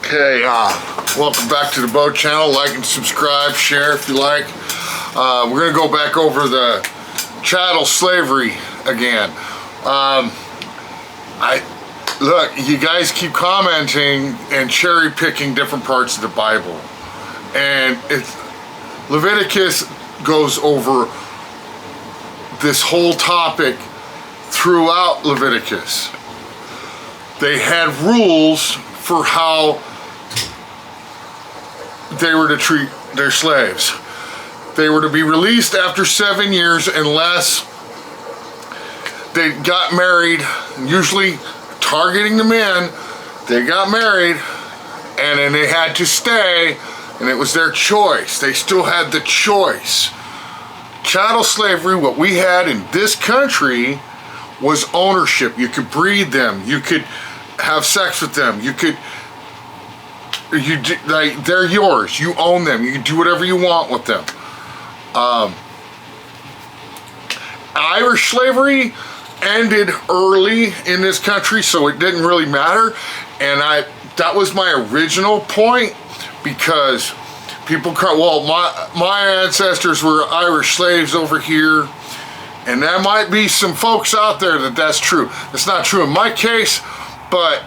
Okay, welcome back to the Boat Channel. Like and subscribe, share if you like. We're going to go back over the chattel slavery again. Look, you guys keep commenting and cherry picking different parts of the Bible. And Leviticus goes over this whole topic throughout Leviticus. They had rules for how they were to treat their slaves. They were to be released after 7 years unless they got married, usually targeting the men. They got married and then they had to stay, and it was their choice. They still had the choice. Chattel slavery, what we had in this country, was ownership. You could breed them, you could have sex with them, they're yours, you own them, you can do whatever you want with them. Irish slavery ended early in this country, so it didn't really matter, and that was my original point, because people cry, well, my ancestors were Irish slaves over here, and there might be some folks out there that's true. It's not true in my case, but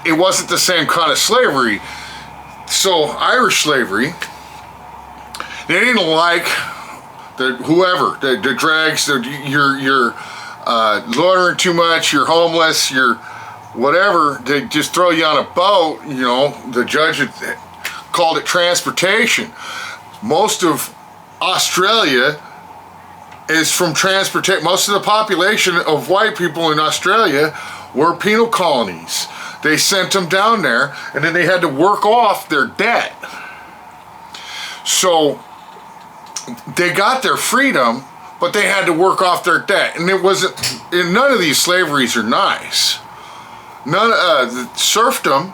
it wasn't the same kind of slavery. So Irish slavery, they didn't like whoever the drags, you're loitering too much, you're homeless, you're whatever. They just throw you on a boat. You know, the judge had called it transportation. Most of Australia is from transportation. Most of the population of white people in Australia were penal colonies. They sent them down there, and then they had to work off their debt. So they got their freedom, but they had to work off their debt. And it wasn't, none of these slaveries are nice. The serfdom,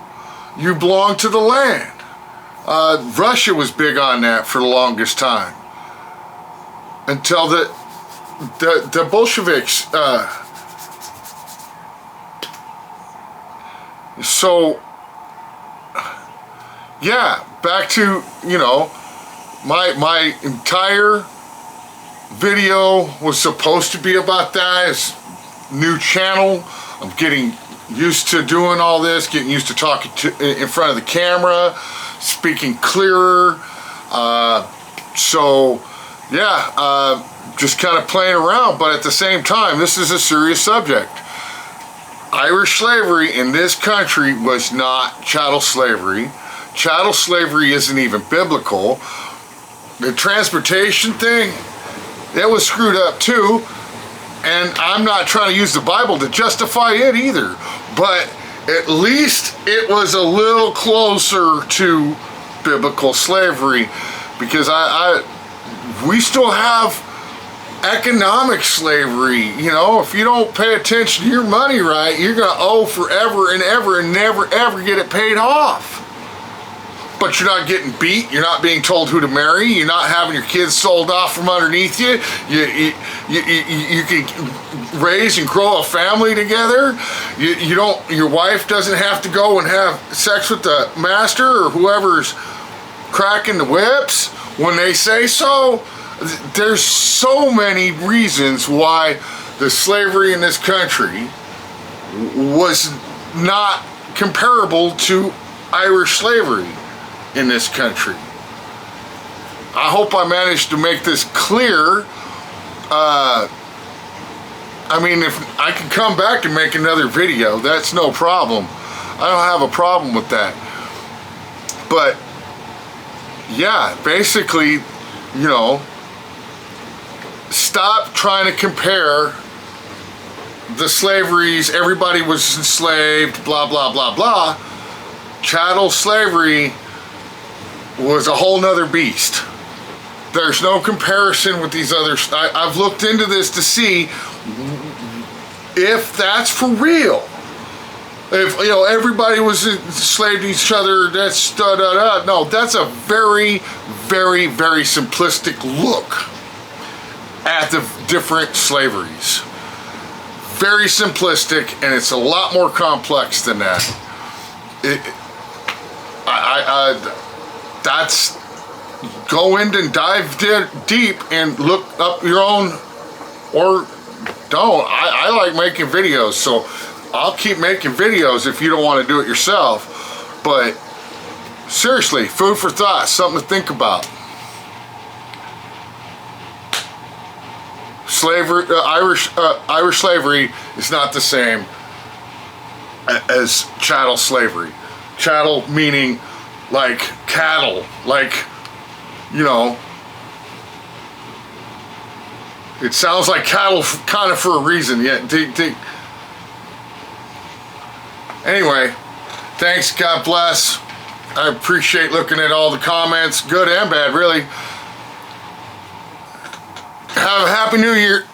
you belong to the land. Russia was big on that for the longest time, until the Bolsheviks. So yeah, back to, you know, my entire video was supposed to be about that. It's new channel. I'm getting used to doing all this, getting used to talking in front of the camera, speaking clearer. So yeah, just kind of playing around, but at the same time, this is a serious subject. Irish slavery in this country was not chattel slavery. Chattel slavery isn't even biblical. The transportation thing, that was screwed up too. And I'm not trying to use the Bible to justify it either, but at least it was a little closer to biblical slavery, because we still have economic slavery. You know, if you don't pay attention to your money right, you're gonna owe forever and ever and never ever get it paid off. But you're not getting beat, you're not being told who to marry, you're not having your kids sold off from underneath you. You can raise and grow a family together. Your wife doesn't have to go and have sex with the master or whoever's cracking the whips when they say so. There's so many reasons why the slavery in this country was not comparable to Irish slavery in this country. I hope I managed to make this clear. I mean, if I can come back and make another video, that's no problem. I don't have a problem with that. But yeah, basically, you know, stop trying to compare the slaveries, everybody was enslaved, blah, blah, blah, blah. Chattel slavery was a whole nother beast. There's no comparison with these other. I've looked into this to see if that's for real. If, you know, everybody was enslaved to each other, that's da-da-da. No, that's a very, very, very simplistic look at the different slaveries. Very simplistic, and it's a lot more complex than that. That's, go in and dive deep and look up your own, or don't. I like making videos, so I'll keep making videos if you don't want to do it yourself. But seriously, food for thought, something to think about. Slavery, Irish slavery is not the same as chattel slavery. Chattel meaning like cattle, like, you know, it sounds like cattle kind of for a reason. Yeah. Anyway, thanks. God bless. I appreciate looking at all the comments, good and bad, really. Have a happy new year.